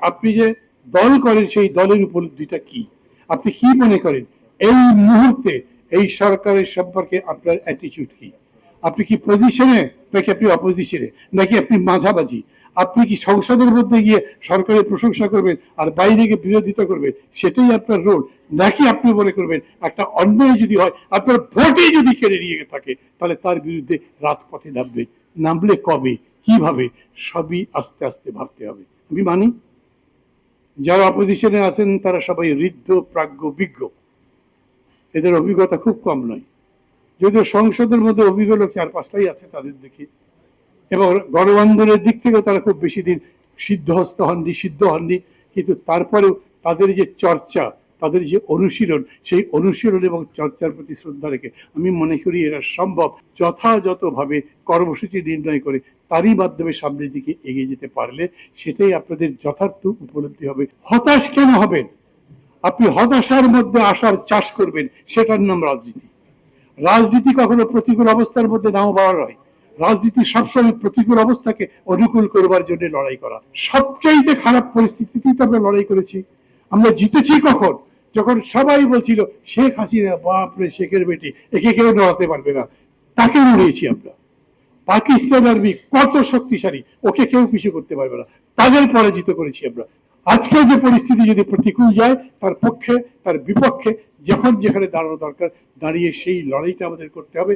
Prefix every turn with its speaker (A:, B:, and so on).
A: আপনি যে দল করেন সেই দলের উপলব্ধিটা কি, আপনি কি মনে করেন এই মুহূর্তে এই সরকারের সম্পর্কে আপনার অ্যাটিটিউড কি, আপনি কি পজিশনে নাকি আপনি অপোজিশনে নাকি আপনি মাঝামাঝি, আপনি কি সংসদের মধ্যে গিয়ে সরকারের প্রশংসা করবেন আর বাইরে গিয়ে বিরোধিতা করবেন, সেটাই আপনার রোল, নাকি আপনি মনে করবেন একটা অন্যায় যদি হয় আপনার ভোটে যদি কেড়ে নিয়ে থাকে তাহলে তার বিরুদ্ধে রাজপথে নামবেন, নামলে কবে কিভাবে সবই আস্তে আস্তে ভাবতে হবে। আমি মানি যারা অপোজিশনে আছেন তারা সবাই ঋদ্ধ প্রাজ্ঞ বিজ্ঞ, এদের অভিজ্ঞতা খুব কম নয়, যদিও সংসদের মধ্যে অভিজ্ঞ লোক 4-5টাই আছে তাদের দেখি, এবং গণ আন্দোলনের দিক থেকেও তারা খুব বেশি দিন সিদ্ধ হননি, কিন্তু তারপরেও তাদের যে চর্চা, তাদের যে অনুশীলন, সেই অনুশীলন এবং চর্চার প্রতি শ্রদ্ধা রেখে আমি মনে করি এটা সম্ভব যথাযথভাবে কর্মসূচি নির্ণয় করে তারই মাধ্যমে সামনের দিকে এগিয়ে যেতে পারলে সেটাই আপনাদের যথার্থ উপলব্ধি হবে। হতাশ কেন হবেন? আপনি হতাশার মধ্যে আসার চাষ করবেন, সেটার নাম রাজনীতি। রাজনীতি কখনো প্রতিকূল অবস্থার মধ্যে নাও বাড়ার হয়, রাজনীতি সবসময় প্রতিকূল অবস্থাকে অনুকূল করবার জন্য লড়াই করা। সবচাইতে খারাপ পরিস্থিতিতেই তো আমরা লড়াই করেছি। আমরা জিতেছি কখন? যখন সবাই বলছিল শেখ হাসিনা বাপরে শেখের বেটি, একে কেউ নড়াতে পারবে না, তাকে নড়িয়েছি আমরা। পাকিস্তান আর্মি কত শক্তিশালী, ওকে কেউ পিছু করতে পারবে না, তাদের পরাজিত করেছি আমরা। আজকের যে পরিস্থিতি যদি প্রতিকূল যায়, তার পক্ষে তার বিপক্ষে যখন যেখানে দাঁড়ানো দরকার দাঁড়িয়ে সেই লড়াইটা আমাদের করতে হবে।